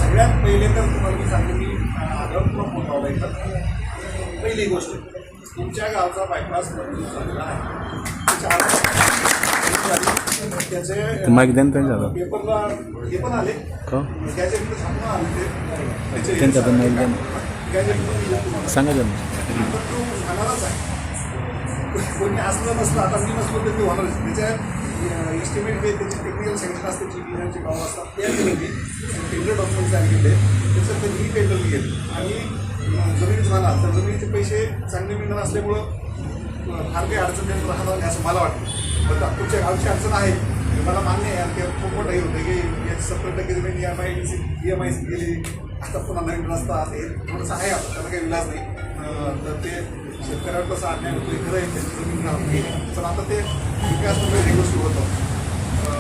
सगळ्यात पहिले तर तुम्हाला मी सांगतो की आदरपूर्वक मोठा पहिली गोष्ट तुमच्या गावचा बायपास झालेला आहे त्याचे पेपरला हे पण आले गॅजेट छापून आले सांगा तो होणारच आहे कोणी असलं नसलं आता मी नसलो तर ते होणारच त्याच्या इस्टिमेट हे त्याची टेक्निकल सँक्शन असते GPची कामं असतात त्या केलं मी टेंडर डॉक्युमेंट्स आणले त्याचं ते मी टेंडर घेतलं आणि जमीन झाला तर जमिनीचे पैसे चांगले मिळणार असल्यामुळं फार काही अडचण राहणार नाही असं मला वाटतं पण नागपूरच्या गावची अडचण आहे मला मान्य आहे आणि ते खूप मोठं हे होतं की याची 70% जमीन EMI गेली आता पुन्हा नवीन रस्ता हे थोडंसं आहे आता त्याला काही विलाज नाही तर ते शेतकऱ्यावर कसं अन्याय होतो खरं आहे त्याची जमीन राहते पण आता ते विकास वगैरे हे गोष्टी होतं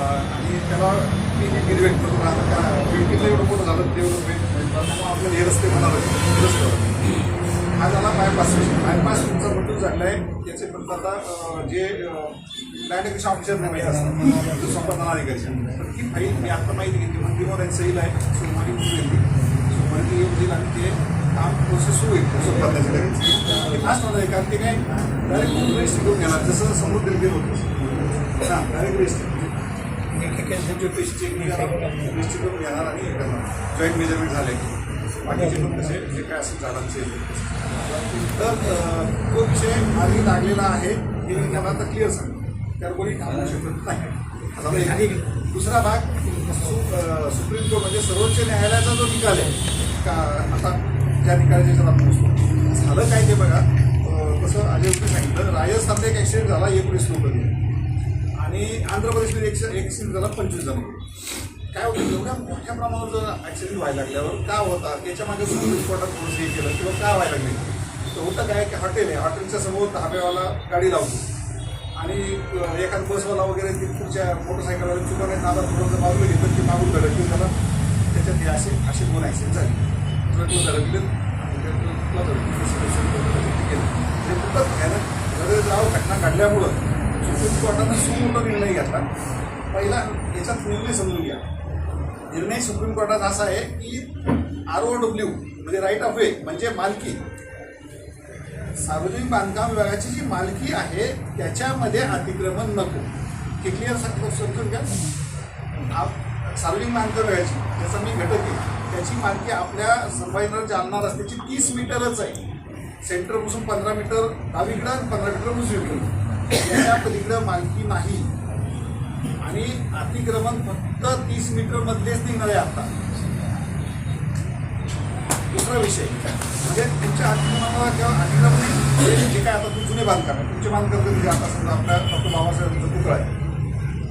आणि त्याला मी निर्वेट करतो आता त्या वेळकीला एवढं मोठं झालं तेवढं आपल्याला हे रस्ते म्हणावे रस्ते हा झाला बायपास तुमचा मंजूर झाला आहे त्याचे फक्त आता जे लँड ॲक्विजिशन ऑफिसर माहिती असतात संपादन अधिकारी तर ती फाईल मी आता माहिती घेतली मंत्रीवर सहील आहे सोमवारी घेतली सोमवारी येऊन देईल आणि ते काम प्रोसेस सुरू होईल संपादनाची करायची ते फास्ट होणार आहे कारण ते काय डायरेक्ट रजिस्ट्री करून घेणार जसं समृद्धी गेलं होतं हां डायरेक्ट रजिस्ट्री त्यांचे पैसे चेक रजिस्ट्री करून घेणार आणि हे करणार जॉईंट मेजरमेंट झाले बाकीचे पण कसे जे काय असेल झाडांचे तर तो विषय आधी लागलेला आहे हे मी त्यांना आता क्लिअर सांगतो त्यावर कोणी थांबवू शकत नाही दुसरा भाग सुप्रीम कोर्ट म्हणजे सर्वोच्च न्यायालयाचा जो निकाल आहे का आता ज्या निकालाच्या आपण पोहोचतो झालं काय ते बघा कसं अजय सांगितलं राजस्थानला एक ॲक्सिडेंट झाला 19 लोक आणि आंध्र प्रदेशमध्ये एक ॲक्सिडेंट झाला 25 जण काय होतं एवढ्या मोठ्या प्रमाणावर जर ॲक्सिडेंट व्हायला लागल्यावर का होता त्याच्यामागे सुप्रीम कोर्टात थोडंसं हे केलं किंवा काय व्हायला लागले तर होतं काय की हॉटेल आहे हॉटेलच्या समोर धाब्यावाला गाडी लावतो आणि एखादा बसवाला वगैरे ती पुढच्या मोटरसायकलवाला चुकाने नादा थोडंसं बाजूला घेतलं की मागून धडकली त्याला त्याच्यात हे असे 2 ॲक्सिडेंट झाले ट्रकला धडकले ते खूपच भयानक घटना घडल्यामुळं सुप्रीम कोर्टानं सुमोठा निर्णय घेतला पहिला याच्यात निर्णय समजून घ्या निर्णय सुप्रीम कोर्टात असा आहे की ROW म्हणजे राईट ऑफ वे म्हणजे मालकी सार्वजनिक बांधकाम विभागाची जी मालकी आहे त्याच्यामध्ये अतिक्रमण नको हे क्लिअर समजून घ्या सार्वजनिक बांधकाम विभागाची त्याचा मी घटक आहे त्याची मालकी आपल्या संभाजीनगर जालना रस्त्याची 30 मीटरच आहे सेंटरपासून 15 मीटर डावीकडं आणि 15 मीटर उजवीकडं याच्या पलीकडं मालकी नाही आणि अतिक्रमण फक्त 30 मीटरमधलेच निघणार आहे आता दुसरा विषय म्हणजे तुमच्या अतिक्रमणाला किंवा अतिक्रमण जे काय आता जुने बांधकाम आहे तुमचे बांधकाम कधी आता समजा आपल्या डॉक्टर बाबासाहेबांचा पुतळा आहे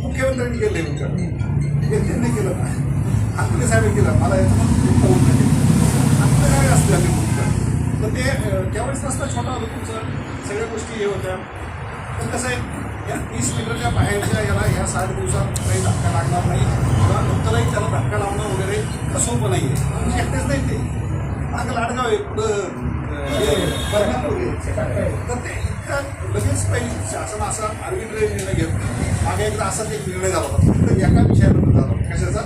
मुख्यमंत्र्यांनी केलं तुमच्याकडे त्यांनी केलं नाही आत्मले साहेब केलं मला याचं पाहून नाही आत्म काय असते आम्ही तर ते त्यावेळेस रस्ता छोटा होता तुमचं सगळ्या गोष्टी हे होत्या पण कसं आहे या 30 मीटरच्या बाहेरच्या याला ह्या 60 दिवसात काही धक्का लागणार नाही किंवा नंतरही त्याला धक्का लावणं वगैरे सोपं नाही आहे म्हणजे एकटेच नाही ते मागं लाडगाव आहे पुढं बदनापूर आहे तर ते इतकं लगेच पाहिजे शासन असा आर्बिट्ररी निर्णय घेत मागे एकदा असाच एक निर्णय झाला होता फक्त एका विषयावर झाला होता कशाचा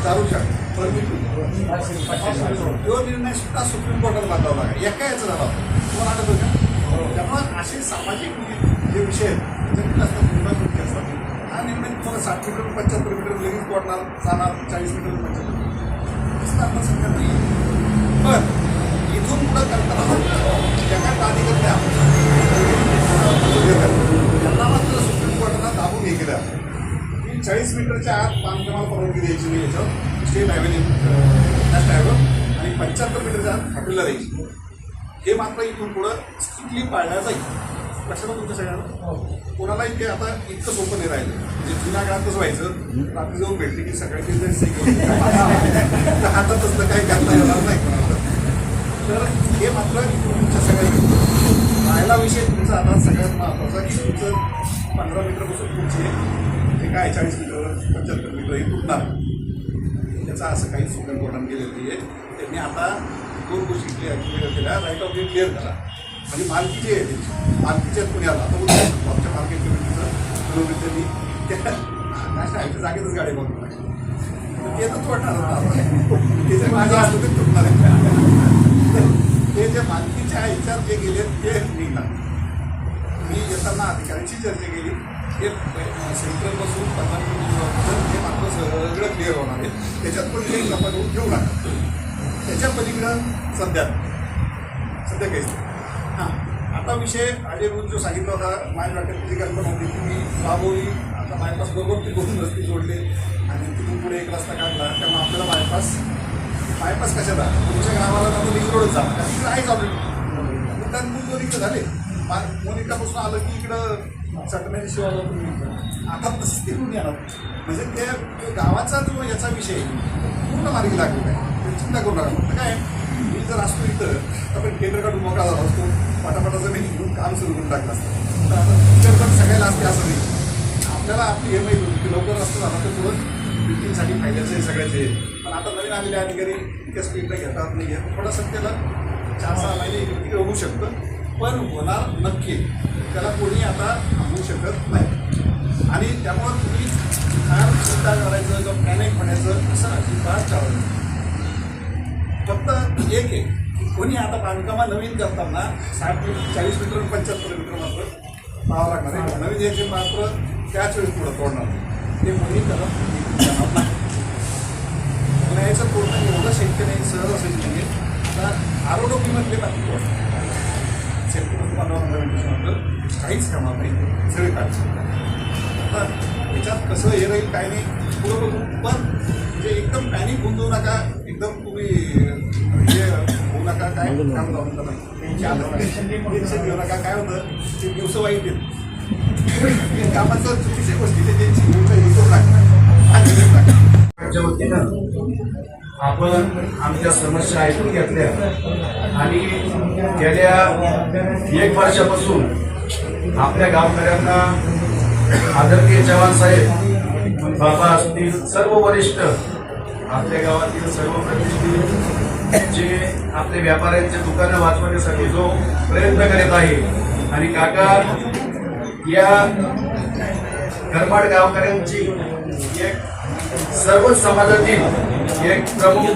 दारूच्या परमिट तो निर्णय सुद्धा सुप्रीम कोर्टात बांधावा लागला एका याचा झाला होता तुम्हाला आठवतं का त्यामुळे असे सामाजिक जे विषय आहेत त्याच्यामध्ये असतात निर्णय असतात हा निर्णय तुम्हाला 60 मीटर 75 मीटर लगेच पडणार जाणार 40 मीटर 75 आपण संख्या नाही पण इथून पुढं करताना जगात अधिकारी त्यांना मात्र सुप्रीम कोर्टानं दाबून हे केलं की 40 मीटरच्या आत बांधकामाला परवानगी द्यायची नाही याच्यावर स्टेट हायवे नॅशनल हायवे आणि 75 मीटरच्या आत हॉटेलला द्यायची हे मात्र इथून पुढं स्ट्रिक्टली पाळलं जाईल कशाला तुमच्या सगळ्यांना कोणालाही ते आता इतकं सोपं नाही राहिलं म्हणजे जुन्या काळात कसं व्हायचं रात्री जाऊन भेटले की सगळ्या हातात तसलं काही करता येणार नाही कोणाला तर हे मात्र तुमच्या सगळ्या राहिला विषय तुमचा आता सगळ्यात महत्त्वाचा की तुमचं 15 मीटरपासून तुमचे हे काय 40 मीटर 75 मीटर हे तुटणार त्याचा असं काही सुप्रीम कोर्टाने केलेलं नाही आहे त्यांनी आता 2 गोष्टी क्लिअर केल्या राईट ऑफ वे क्लिअर करा आणि मालकी जी आहे त्यांची मालकीच्या पुण्याला आता आमच्या मार्केट कमिटीचं बरोबर त्यांनी त्या नॅशनल हायवेच्या जागेतच गाडी बनवून टाकली ते तर तोडणार ते जर माझं असतं ते तुटणार आहे ते जे मालकीच्या ह्याच्यात जे गेले ते निघणार मी येताना अधिकाऱ्यांची चर्चा केली हे सेंट्रलपासून 15 मीटर हे मात्र सगळं क्लिअर होणार आहे त्याच्यात पण काही नफा घेऊ नका त्याच्या पलीकडं सध्या काहीच नाही हां आता विषय अजय रोज जो सांगितला होता माझ्या वाटेल जी कल्पना होती की मी राबवली आता बायपास बरोबर ते 2 रस्ते जोडले आणि तिथून पुढे एक रस्ता काढला त्यामुळे आपल्याला बायपास कशाला तुमच्या गावाला आता लिंक रोडच झाला कारण तिकडे आहेच ऑलरेडी तर मुलगोलीकडे झाले मोनिकापासून आलं की इकडं सटण्याच्या शिवाला तुम्ही आता तसंच तिकडून येणार म्हणजे ते गावाचा जो याचा विषय पूर्ण मार्गी लागलेला आहे चिंता करू नका काय मी जर असतो इथं आपण केंद्र काढून मोकळा झाला असतो पाटापाटाचं मी घेऊन काम सुरू करून टाकलं असतं तर आता तुमच्याकडे सगळ्याला असते असं नाही आपल्याला आपली हे माहिती होती की लवकर असतं झालं तर पुढं बिल्डिंगसाठी फायद्याचं आहे सगळ्याचे पण आता नवीन आलेले अधिकारी इतक्या स्पीडला घेतात नाही घेत थोडंसं त्याला 4-6 महिने इकडे तिकडे होऊ शकतं पण होणार नक्की त्याला कोणी आता थांबवू शकत नाही आणि त्यामुळं तुम्ही फार चिंता करायचं किंवा पॅनिक म्हणायचं असं अजिबात चालवलं फक्त एक आहे की कोणी आता बांधकामा नवीन करताना 40 मीटर 75 मीटर मात्र पाहावं लागणार आहे नवीन याचे मात्र त्याच वेळेस पुढं तोडणार ते कोणी करत नाही पुण्याचं पूर्ण एवढं शक्य नाही सहज असायची नाही आता आरोग्यमधले बाकी तोडणार काहीच कामात नाही सगळे काढायचं आता याच्यात कसं हे राहील काय नाही पुढं बघू पण म्हणजे एकदम पॅनिक होऊन जाऊ नका एकदम तुम्ही हे होऊ नका काय काम जाऊन टेन्शन घेऊ नका काय होतं ते दिवस वाईट येत कामाचं चुकीच्या गोष्टी ते त्यांची हे करू राज्याच्या वतीनं आपण आमच्या समस्या ऐकून घेतल्या आणि गेल्या 1 वर्षापासून आपल्या गावकऱ्यांना आदरणीय जवान साहेब बाबा असतील सर्व वरिष्ठ आपल्या गावातील सर्व प्रतिष्ठित जे आपले व्यापाऱ्यांचे दुकानं वाचवण्यासाठी जो प्रयत्न करीत आहे आणि काका या करमाड गावकऱ्यांची एक सर्व समाजातील एक प्रमुख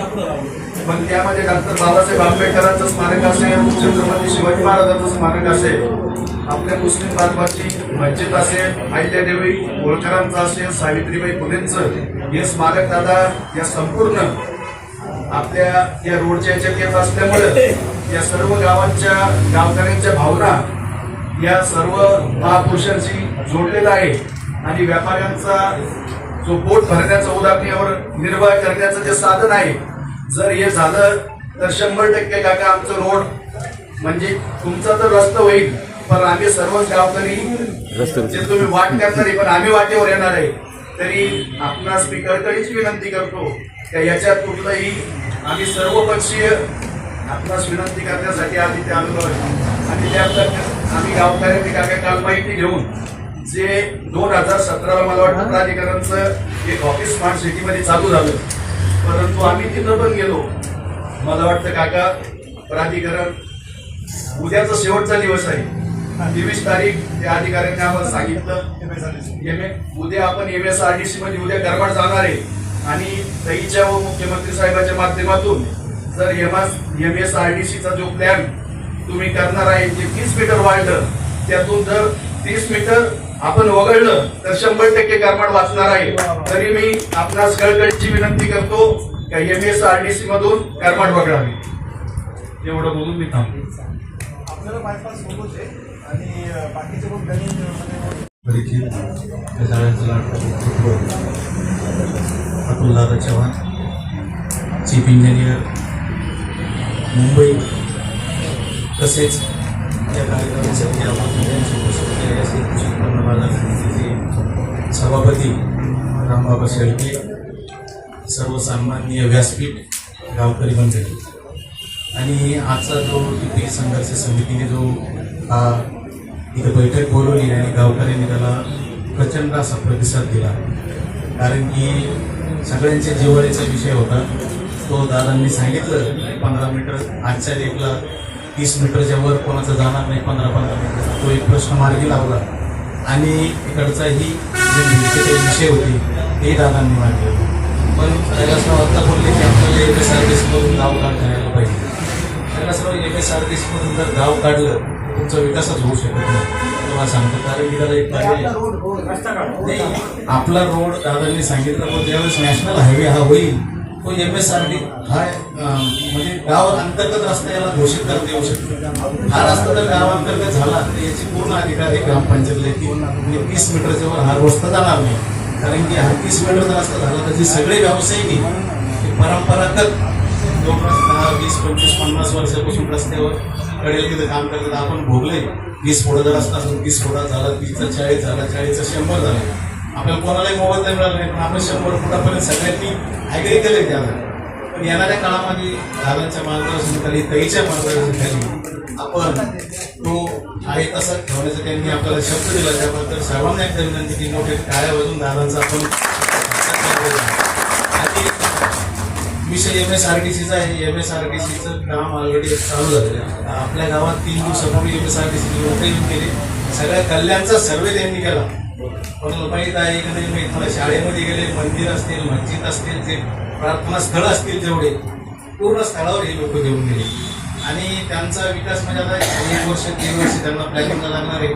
पण त्यामध्ये डॉक्टर बाबासाहेब आंबेडकरांचं स्मारक असेल छत्रपती शिवाजी महाराजांचं स्मारक असेल आपल्या मुस्लिम बांधवाची मस्जिद असेल अहिल्यादेवी होळकरांचं असेल सावित्रीबाई फुलेंचं हे स्मारक दादा या संपूर्ण आपल्या या रोडच्या याच्यात येत असल्यामुळे या सर्व गावांच्या गावकऱ्यांच्या भावना या सर्व महापुरुषांशी जोडलेला आहे आणि व्यापाऱ्यांचा जो पोट भरण्याचा उदरनिर्वाह निर्वाह करण्याचं जे साधन आहे जर हे झालं तर 100% काका आमचं रोड म्हणजे तुमचा तर रस्ता होईल पण आम्ही सर्वच गावकरी जे तुम्ही वाट करणार आहे पण आम्ही वाटेवर येणार आहे तरी आपणास मी कळकळीची विनंती करतो त्या याच्यात कुठलंही आम्ही सर्वपक्षीय आपणास विनंती करण्यासाठी आम्ही ते आलेलो आहे आणि त्यात आम्ही गावकऱ्यांनी काका काल माहिती घेऊन जे 2017ला मला वाटतं प्राधिकरणचं एक ऑफिस स्मार्ट सिटीमध्ये चालू झालं परंतु आम्ही तिथं पण गेलो मला वाटतं काका प्राधिकरण उद्याचा शेवटचा दिवस आहे 23 तारीख त्या अधिकाऱ्यांनी आम्हाला सांगितलं उद्या आपण MSRDC मध्ये उद्या करमाड जाणार आहे आणि ताईच्या व मुख्यमंत्री साहेबांच्या माध्यमातून जर MSRDCचा जो प्लॅन तुम्ही करणार आहे जे 30 मीटर वाढलं त्यातून जर 30 मीटर आपण वगळलं तर 100% करमाड वाचणार आहे तरी मी आपणास कळकळीची विनंती करतो का MSRDC मधून करमाड वगळावे एवढं बोलून मी थांबतो आपल्याला बायपास होतोच आहे आणि बाकीचे पण गणित परिचित सगळ्यांचं अतुलदादा चव्हाण चीफ इंजिनियर मुंबई तसेच या कार्यक्रमासाठी आपण सगळ्यांची उपस्थिती केली असेल कृषी उत्पन्न बाजार समितीचे सभापती रामबाबा शेळके, सर्वसामान्य व्यासपीठ, गावकरी मंडळी आणि आजचा जो टिपी संघर्ष समितीने जो इथं बैठक बोलवली आणि गावकऱ्यांनी त्याला प्रचंड असा प्रतिसाद दिला. कारण की सगळ्यांच्या जिव्हाळीचा विषय होता. तो दादांनी सांगितलं 15 मीटर आजच्या डेटला 30 मीटरच्या वर कोणाचं जाणार नाही. 15-15 मीटर तो एक प्रश्न मार्गी लावला आणि इकडचाही जे भिडचे विषय होते ते दादांनी मांडले. पण कैलासराव बोलले की आपल्याला MSRDC गाव काढ करायला पाहिजे. कैलासराव MSRDC जर गाव काढलं तुमचा विकासच होऊ शकत नाही तुम्हाला सांगतो. कारण की त्याला एक पर्याय आपला रोड दादांनी सांगितलं पण ज्यावेळेस नॅशनल हायवे हा होईल तो MSRD हा म्हणजे गाव अंतर्गत रस्ता याला घोषित करता येऊ शकतो. हा रस्ता जर गावांतर्गत झाला तर याची पूर्ण अधिकार ग्रामपंचायतला येतील. 30 मीटरच्या वर हा रस्ता जाणार नाही. कारण की हा 30 मीटरचा रस्ता झाला तर जे सगळे व्यावसायिक परंपरागत लोक 10, 20, 25, 50 वर्षापासून रस्त्यावर कडेल तिथं काम करतात. आपण भोगले 20 फुटाचा रस्ता असून 30 फुटाचा झाला, 30चा 40 झाला, 40चा 100 झाला. आपल्याला कोणालाही मोबदला मिळाला नाही पण आपण 100 फुटापर्यंत सगळ्यांनी ॲग्री केले त्याला. पण येणाऱ्या काळामध्ये दादांच्या मार्गदर्शनाखाली, ताईच्या मार्गदर्शनाखाली आपण तो आहे तसा ठेवण्याचा त्यांनी आपल्याला शब्द दिला. त्याबद्दल सर्वांना एकदा विनंती की मोठे टाळ्या वाजून दादांचा आपण आणि विषय MSRDCचा आहे. MSRDCचं काम ऑलरेडी चालू झालेलं आहे. आपल्या गावात 3 दिवसापूर्वी MSRDCची लोक येऊन केले. सगळ्या कल्याणचा सर्वे त्यांनी केला. कोणाला माहीत आहे की नाही माहीत, मला शाळेमध्ये गेले, मंदिर असतील, मस्जिद असतील, जे प्रार्थना स्थळ असतील जेवढे पूर्ण स्थळावर हे लोक घेऊन गेले. आणि त्यांचा विकास म्हणजे आता 1 वर्ष 3 वर्ष त्यांना प्लॅनिंगला लागणार आहे.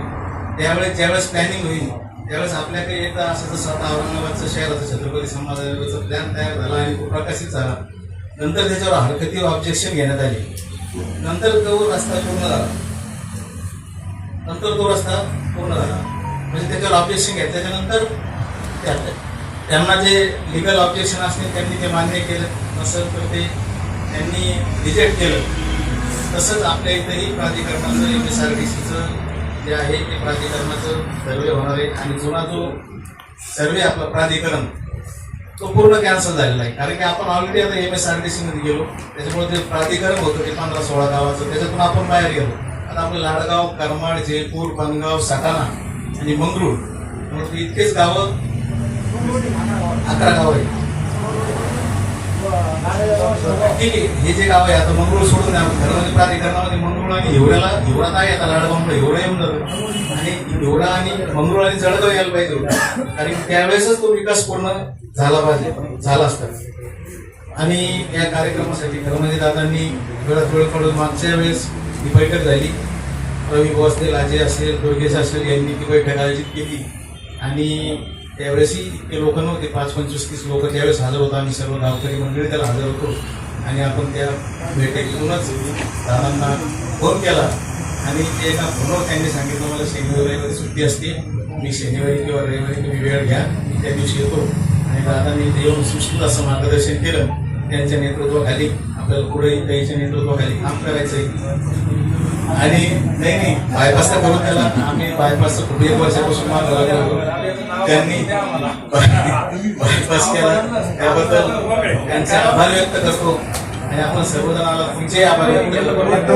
त्यावेळेस ज्यावेळेस प्लॅनिंग होईल त्यावेळेस आपल्याकडे येतं असं जसं आता औरंगाबादचं शहराचं छत्रपती संभाजीनगरचा प्लॅन तयार झाला आणि तो प्रकाशित झाला. नंतर त्याच्यावर हरकती ऑब्जेक्शन घेण्यात आली. नंतर तो रस्ता पूर्ण झाला. म्हणजे त्याच्यावर ऑब्जेक्शन घेतल्याच्यानंतर त्यांना जे लिगल ऑब्जेक्शन असतील त्यांनी ते मान्य केलं. नसेल तर ते त्यांनी रिजेक्ट केलं. तसंच आपल्या इथंही प्राधिकरणाचं MSRDCचं जे आहे ते प्राधिकरणाचं सर्वे होणार आहे. आणि जुना जो सर्वे आपला प्राधिकरण तो पूर्ण कॅन्सल झालेला आहे. कारण की आपण ऑलरेडी आता MSRDCमध्ये गेलो. त्याच्यामुळे जे प्राधिकरण होतं ते 15-16 गावाचं त्याच्यातून आपण बाहेर गेलो. आता आपलं लाडगाव, करमाड, जयपूर, बनगाव, सटाणा आणि मंगरूळ म्हणून इतकेच गावं 11 गाव आहेत. ठीक आहे, हे जे गाव आहे आता मंगरूळ सोडून घरामध्ये प्राधिकरणामध्ये मंगरूळ आणि हिवऱ्याला हिवरात आहे. आता लाडगावमुळे हिवरा येऊन जातो आणि हिवरा आणि मंगरूळ आणि जळगाव यायला पाहिजे होतं. कारण त्यावेळेसच तो विकास पूर्ण झाला असता. आणि या कार्यक्रमासाठी खरं म्हणजे दादांनी वेळात वेळ काढून मागच्या वेळेस ही बैठक झाली. रवी भाऊ असतील, अजय असेल, दुर्गेश असेल यांनी ती बैठक आयोजित केली. आणि त्यावेळेसही इतके लोक नव्हते, 5, 25, 30 लोक त्यावेळेस हजर होतो. आम्ही सर्व गावकरी मंडळी त्याला हजर होतो. आणि आपण त्या बैठकीतूनच दादांना फोन केला आणि ते एका फोनवर त्यांनी सांगितलं मला शनिवारी रविवारी सुट्टी असते, मी शनिवारी किंवा रविवारी तुम्ही वेळ घ्या, मी त्या दिवशी येतो. आणि दादांनी ते येऊन सुस्थित असं मार्गदर्शन केलं. त्यांच्या नेतृत्वाखाली आपल्याला पुढे त्याच्या नेतृत्वाखाली काम करायचं आहे. आणि नाही बायपास तर करून त्याला आम्ही बायपासचं खूप 1 वर्षापासून मार्ग लागलो. त्यांनी बायपास केला त्याबद्दल त्यांचे आभार व्यक्त करतो. आणि आपण सर्वजणाला तुमचे आभार व्यक्त करतो.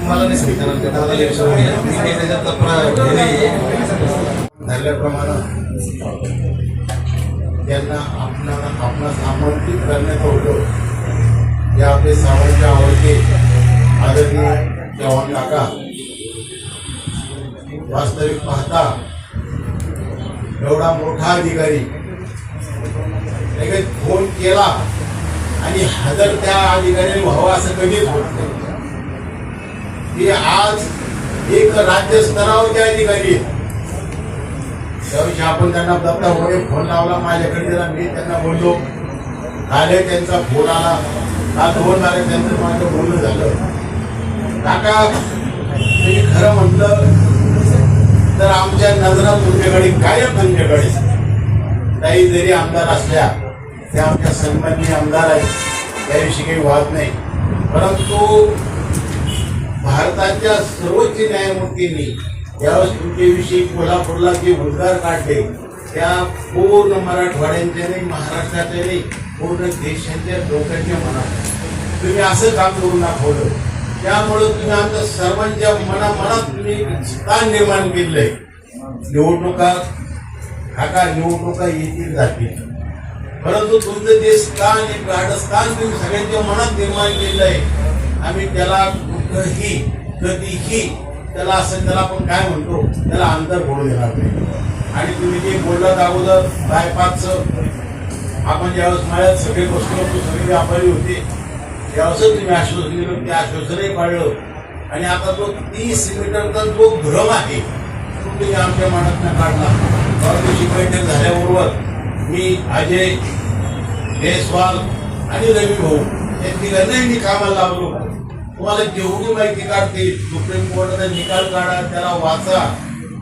मला नाही सांगता धरल्याप्रमाणे त्यांना आपणास आमंत्रित करण्यात होतं. या आपले सर्वांचे आवडते आदरणीय जवान काका, वास्तविक पाहता एवढा मोठा अधिकारी लगेच फोन केला आणि हजर त्या अधिकाऱ्याने व्हावं असं कधीच होत नाही. ते आज एक राज्य स्तरावरचे अधिकारी आहेत. त्याविषयी आपण त्यांना दत्तामुळे फोन लावला, माझ्याकडे दिला, मी त्यांना बोललो. आले त्यांचा फोन आला, का 2 तारीख त्यांचं माझं बोलणं झालं. काका तुम्ही खरं म्हटलं तर आमच्या नजरा तुमच्याकडे कायम तुमच्याकडे काही जरी आमदार असल्या ते आमच्या सन्माननीय आमदार आहेत, त्याविषयी काही वाद नाही. परंतु भारताच्या सर्वोच्च न्यायमूर्तींनी यावेळेस तुमच्याविषयी कोल्हापूरला जे उद्गार काढले त्या पूर्ण मराठवाड्यांच्या नाही, महाराष्ट्राच्या नाही, पूर्ण देशाच्या लोकांच्या मनात तुम्ही असं काम करून दाखवलं. त्यामुळं तुम्ही आमच्या सर्वांच्या मनात तुम्ही स्थान निर्माण केलंय. निवडणुका येतील जातील, परंतु तुमचं जे स्थान एक गाढस्थान तुम्ही सगळ्यांच्या मनात निर्माण केलं आहे. आम्ही त्याला कधीही त्याला आपण काय म्हणतो त्याला अंतर पडू देणार नाही. आणि तुम्ही जे बोललात अगोदर बायपासचं, आपण ज्यावेळेस माझ्यात सगळे बसलो होतो, सगळे व्यापारी होते, त्यावेळेस तुम्ही आश्वासन दिलं, ते आश्वासनही पाळलं. आणि आता जो 30 मीटरचा जो भ्रम आहे तो तुम्ही आमच्या मनातनं काढला. परदेशी बैठक झाल्याबरोबर मी अजय, जयस्वाल आणि रवी भाऊ या तिघांनाही मी कामाला लागलो. तुम्हाला जेवढी माहिती काढते, सुप्रीम कोर्टाचा निकाल काढा, त्याला वाचा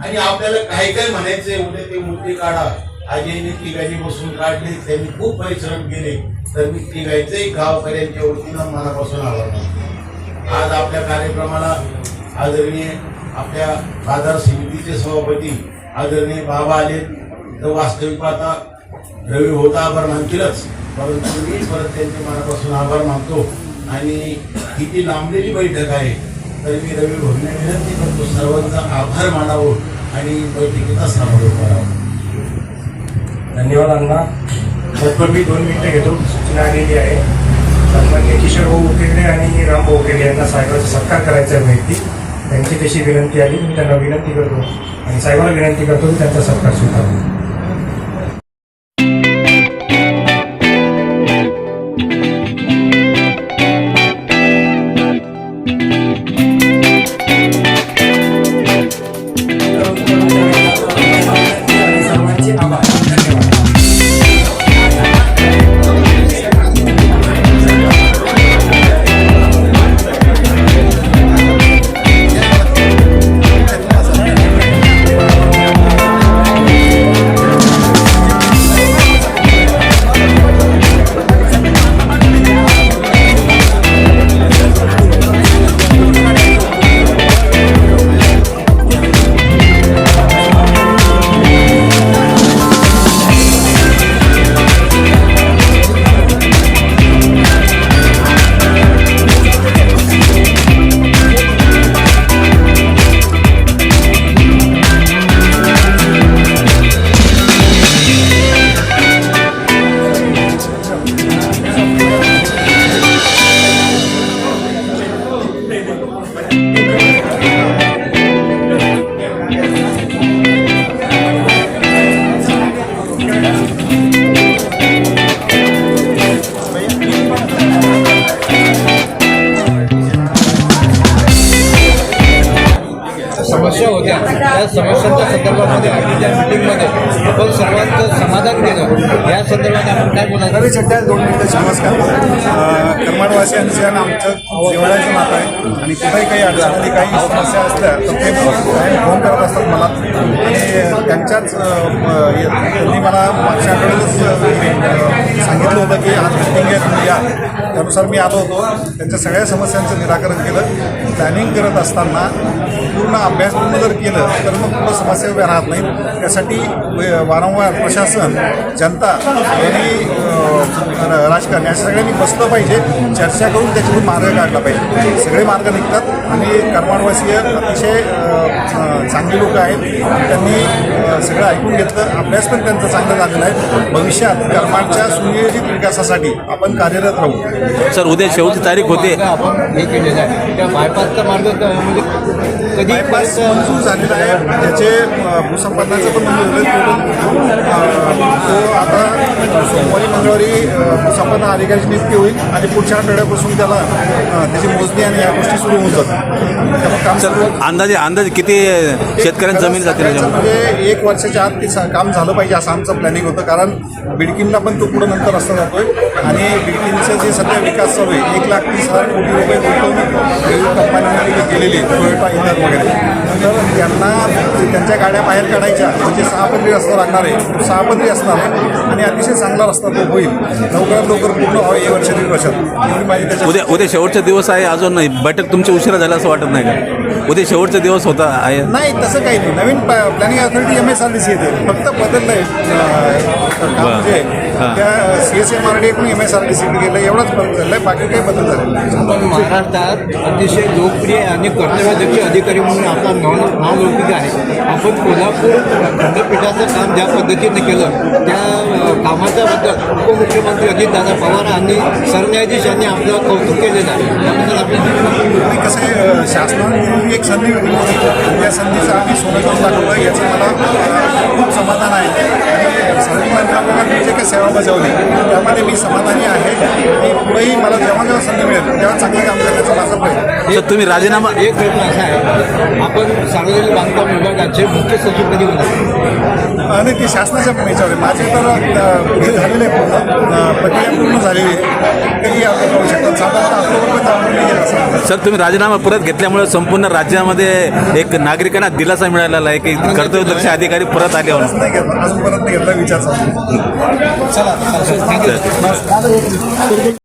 आणि आपल्याला काय काय म्हणायचंय उद्या ते मुद्दे काढा. अजयने तिघांनी बसून काढले, त्यांनी खूप परिश्रम केले. तर मी तिघांचंही गावकऱ्यांच्या वतीनं मनापासून आभार मानतो. आज आपल्या कार्यक्रमाला आदरणीय आपल्या बाजार समितीचे सभापती आदरणीय बाबा आले, तर वास्तविक आता रवी होता आभार मानतीलच, परंतु मी परत त्यांचे मनापासून आभार मानतो. आणि ही जी लांबलेली बैठक आहे, तर मी रवी भाऊंना विनंती करतो सर्वांचा आभार मानावं आणि बैठकीचा समारोप करावा. धन्यवाद अण्णा. तत्पर मी 2 मिनिटं घेतो. सूचना आलेली आहे. सन्माननीय किशोर भाऊ उकेडे आणि राम भाऊ उकेडे यांना साहेबांचा सत्कार करायचा आहे व्यक्ती, त्यांची तशी विनंती आली. मी त्यांना विनंती करतो आणि साहेबांना विनंती करतो की त्यांचा सत्कार स्वीकारावा. सर्वांचे आभार. धन्यवाद. समस्या होत्या त्या समस्यांच्या संदर्भामध्ये आपण त्या मीटिंगमध्ये आपण सर्वांचं समाधान केलं. या संदर्भात आपण काय बोलायचं? रवी चड्ड्या 2 मिनिटाची नमस्कार. करमाडवासियांचे आणि आमचं जिव्हाळ्याचं नातं आहे आणि कुठेही काही अडचणी काही समस्या असल्या तर ते फोन करत असतात मला. आणि त्यांच्याच त्यांनी मला मागच्या आठवड्यातच सांगितलं होतं की आज मीटिंग आहे तुम्ही या. त्यानुसार मी आलो होतो. त्यांच्या सगळ्या समस्यांचं निराकरण केलं. प्लॅनिंग करत असताना पूर्ण अभ्यास पूर्ण जर केलं तर मग पुढं समस्या उभ्या राहत नाहीत. त्यासाठी वारंवार प्रशासन, जनता आणि राजकारण या सगळ्यांनी बसलं पाहिजे, चर्चा करून त्याच्यातून मार्ग काढला पाहिजे. सगळे मार्ग निघतात आणि करमाडवासीय अतिशय चांगली लोक आहेत. त्यांनी सगळं ऐकून घेतलं. अभ्यास पण त्यांचा चांगला झालेला आहे. भविष्यात करमाडच्या सुनियोजित विकासासाठी आपण कार्यरत राहू. सर, उद्या शेवटची तारीख होते, आपण हे केलेलं आहे त्या बायपासचा मार्ग म्हणजे कधी बायपास मंजूर झालेला आहे. त्याचे भूसंपादनाचं पण मंजूर झालं. तो आता सोमवारी मंगळवारी भूसंपादन अधिकाऱ्याची नियुक्ती होईल आणि पुढच्या आठवड्यापासून त्याला त्याची मोजणी आणि या गोष्टी सुरू होऊन जातात. त्यामुळे काम सर अंदाजे किती शेतकऱ्यांची जमीन जाते? म्हणजे 1 वर्षाच्या आत ते काम झालं पाहिजे असं आमचं प्लॅनिंग होतं. कारण बिडकीनला पण तो पुढे नंतर रस्ता जातोय आणि बिडकीनचं जे सध्या विकास चालू आहे 1,30,000 कोटी रुपये गुंतवणूक कंपन्यांनी केलेली आहे, टोयोटा, इतर वगैरे. तर त्यांना त्यांच्या गाड्या बाहेर काढायच्या म्हणजे 6 पदरी रस्ता लागणार आहे, 6 पदरी असणार आहे आणि अतिशय चांगला रस्ता तो होईल. लवकरात लवकर पूर्ण व्हावं, 1 वर्ष 1.5 वर्षात एवढी माझी त्याच्या उद्या शेवटचा दिवस आहे, अजून नाही बैठक तुमची उशिरा झाला असं वाटत नाही का? उद्या शेवटचा दिवस होता आहे. नाही तसं काही नाही. नवीन प्लॅनिंग अथॉरिटी MSRDC येते, फक्त बदललं आहे म्हणजे हां. त्या CSMRD कडून MSRDC गेलं एवढाच बदल झालं आहे, बाकी काही बदल झालेला नाही. आपण महाराष्ट्रात अतिशय लोकप्रिय आणि कर्तव्यदक्ष अधिकारी म्हणून आपला नावलौकिक आहे. आपण कोल्हापूर खंडपीठाचं काम ज्या पद्धतीने केलं त्या कामाच्याबद्दल उपमुख्यमंत्री अजितदादा पवार आणि सरन्यायाधीश यांनी आपलं कौतुक केलेलं आहे. त्याबद्दल आपण आणि कसं आहे, शासनाने दिलेली एक संधी होती, त्या संधीचं आम्ही सोनं करून दाखवलं, याचं मला खूप समाधान आहे. आणि सार्वजनिक लोकांनी जे काही सेवा बजावली त्यामध्ये मी समाधानी आहे आणि पुढेही मला जेव्हा जेव्हा संधी मिळेल तेव्हा चांगलं काम करण्याचा माझा प्रयत्न. तर तुम्ही राजीनामा एक प्रश्न असा आहे, आपण सार्वजनिक बांधकाम विभागाचे मुख्य सचिव कधी होणार? आणि ते शासनाच्या याच्यावर आहे. माझे तर हे झालेले आहे, पूर्ण प्रक्रिया पूर्ण झालेली आहे. काही आपण करू शकतात, साधारणतः ऑक्टोबरपर्यंत आपण नाही गेला असं. सर तुम्ही राजीनामा परत घेतल्यामुळे संपूर्ण राज्यामध्ये एक नागरिकांना दिलासा मिळालेला आहे की कर्तव्यदक्ष अधिकारी परत आले परत म्हणून. नाही घेतला, अजून परत नाही घेतला विचार चालू आहे. चला, थँक्यू.